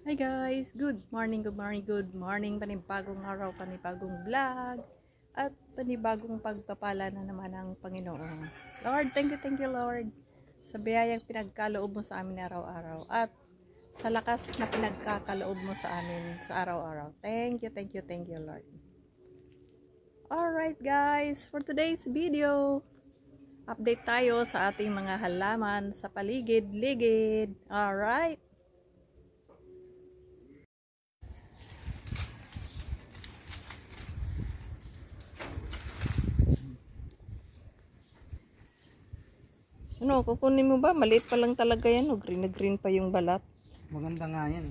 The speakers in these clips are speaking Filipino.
Hi guys! Good morning, good morning, good morning. Panibagong araw, panibagong vlog, at panibagong pagpapala na naman ng Panginoon. Lord, thank you Lord, sa biyayang pinagkaloob mo sa amin araw-araw at sa lakas na pinagkakaloob mo sa amin sa araw-araw. Thank you Lord. Alright guys, for today's video, update tayo sa ating mga halaman sa paligid-ligid. Alright. Ano, kukunin mo ba? Maliit pa lang talaga yan. O, green na green pa yung balat. Maganda nga yan.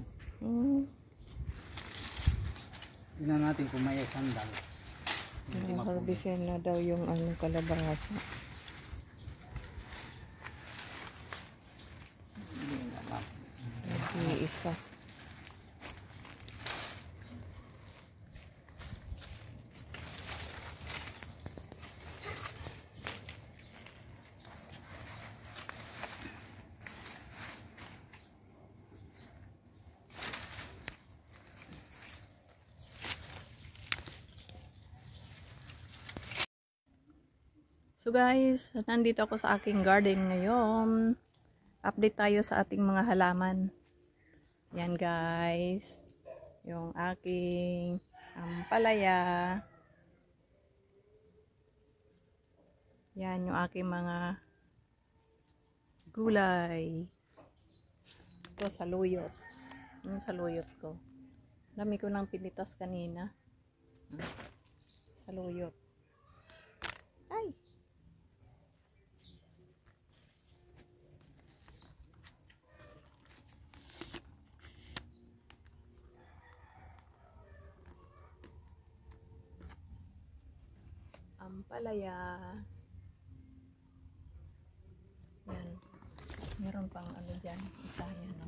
Tingnan natin kung may sandal. Harvestin na daw yung kalabasa. Isa. So guys, nandito ako sa aking garden ngayon. Update tayo sa ating mga halaman. Yan guys. Yung aking ampalaya. Yan yung aking mga gulay. Ito saluyot. Yung saluyot ko. Dami ko nang pinitas kanina. Saluyot. Ay! Ampalaya. Yan. Meron pang dyan. Isa yan. No?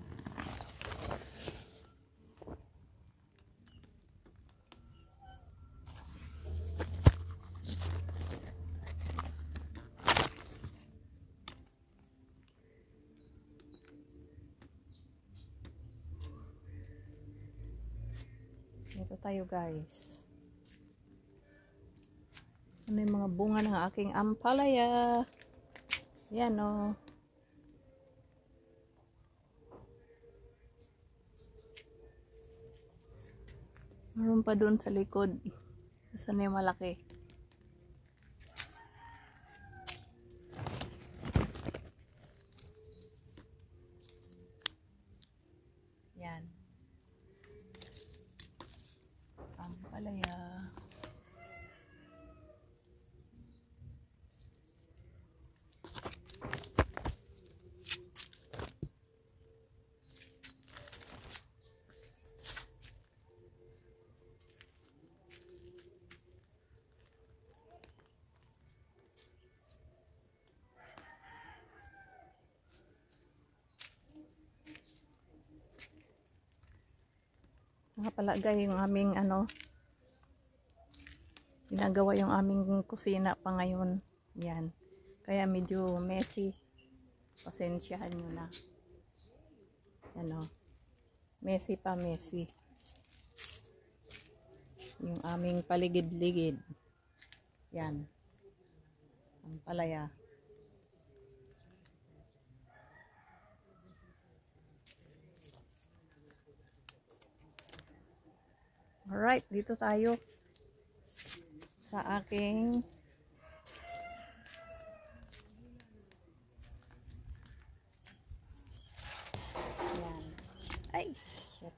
Ito tayo guys. Ano yung mga bunga ng aking ampalaya. Yan o. Meron pa doon sa likod. Saan yung malaki? Yan. Ampalaya. Nakapalagay yung aming ginagawa yung aming kusina pa ngayon. Yan. Kaya medyo messy. Pasensyahan nyo na. Yan o. Messy pa, messy. Yung aming paligid-ligid. Yan. Ampalaya. Alright, dito tayo sa aking yan. Ay, shit.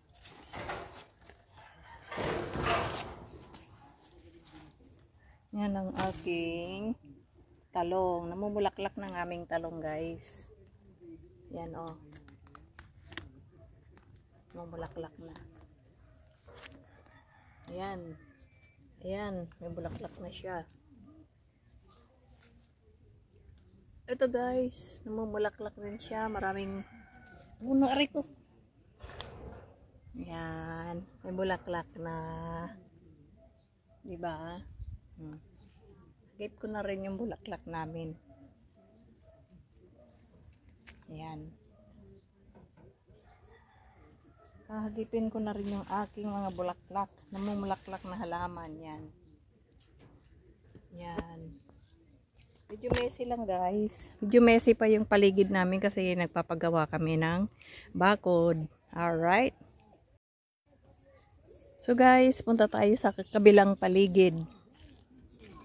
Yan ang aking talong. Namumulaklak ng aming talong guys. Yan o. Namumulaklak na. Ayan. Ayan. May bulaklak na siya. Ito guys. Namumulaklak din siya. Maraming puno. Aray ko. Ayan. May bulaklak na. Diba? Gate ko na rin yung bulaklak namin. Ayan. Hahagipin ko na rin yung aking mga bulaklak. Namumulaklak na halaman. Yan. Yan. Medyo messy lang guys. Medyo messy pa yung paligid namin kasi nagpapagawa kami ng bakod. Alright. So guys, punta tayo sa kabilang paligid.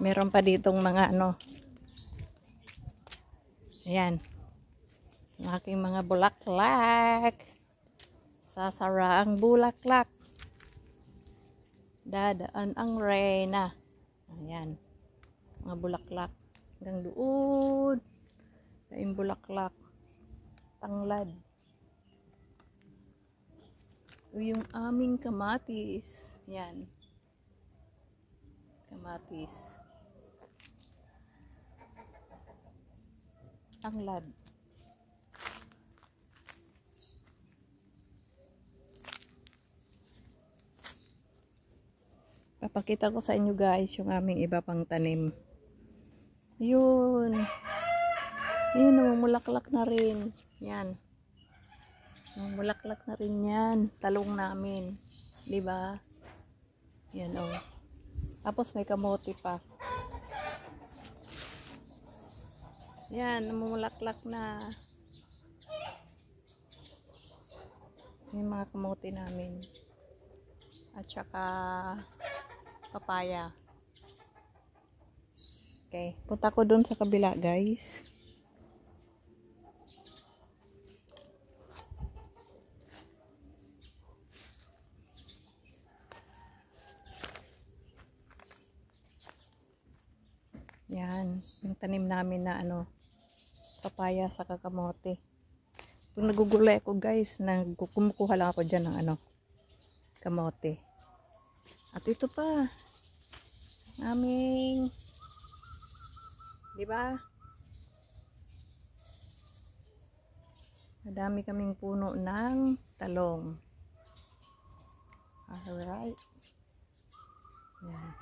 Meron pa ditong mga ano. Ayan. Ang aking mga bulaklak. Sasara ang bulaklak. Dadaan ang reyna. Ayan. Mga bulaklak. Hanggang doon. Daing bulaklak. Tanglad. Ito yung aming kamatis. Yan. Kamatis. Tanglad. Papakita ko sa inyo guys yung aming iba pang tanim. Ayun. Ayun, namumulaklak na rin. Yan. Namumulaklak na rin yan. Talong namin. Diba? Yan o. Tapos may kamote pa. Yan, namumulaklak na. Yung mga kamote namin. At saka papaya. Okay, punta ko dun sa kabila guys. Yan, yung tanim namin na ano, papaya sa kakamote. Kung nagugulay ako guys, kumukuha lang ako dyan ng ano, kamote. At ito pa, aming, di ba? Madami kaming puno ng talong. Alright. Yan.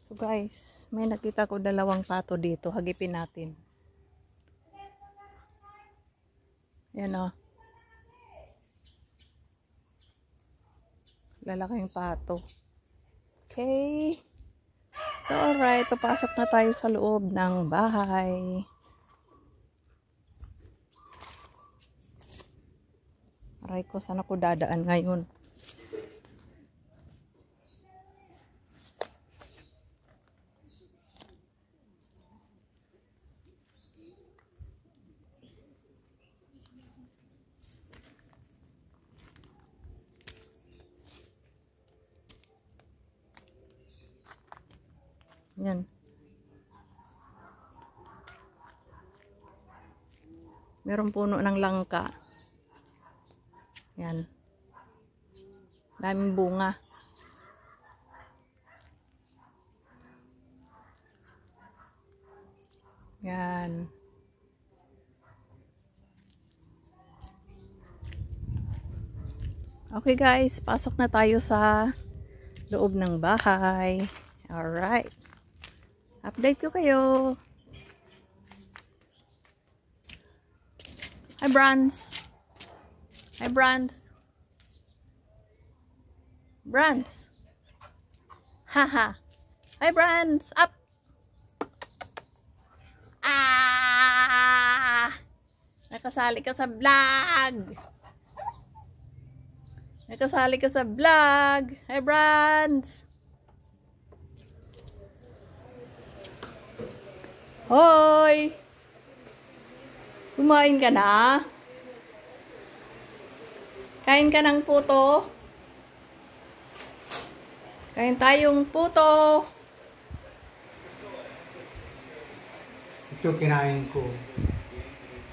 So guys, may nakita ko dalawang pato dito. Hagipin natin. Yan o. Lalaking pato. Okay. So alright, papasok na tayo sa loob ng bahay. Aray ko, saan ako dadaan ngayon? Yan. Merong puno ng langka. Yan. Daming bunga. Yan. Okay guys, pasok na tayo sa loob ng bahay. Alright. Update ko kayo. Hi, Brans. Hi, Brans. Brans. Haha. Hi, Brans. Up. Ah! Nakasali ka sa vlog. Nakasali ka sa vlog. Hi, Brans. Hoy! Kumain ka na? Kain ka ng puto? Kain tayong puto. Ito kinain ko.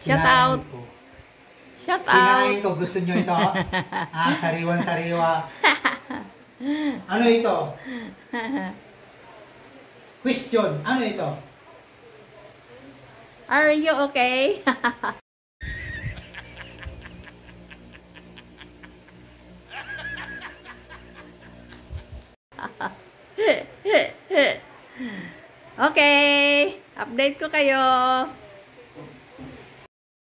Shout out. Shout out. Kinain ko. Gusto nyo ito? Sariwan-sariwa. Ano ito? Question. Ano ito? Are you okay? Okay. Update ko kayo.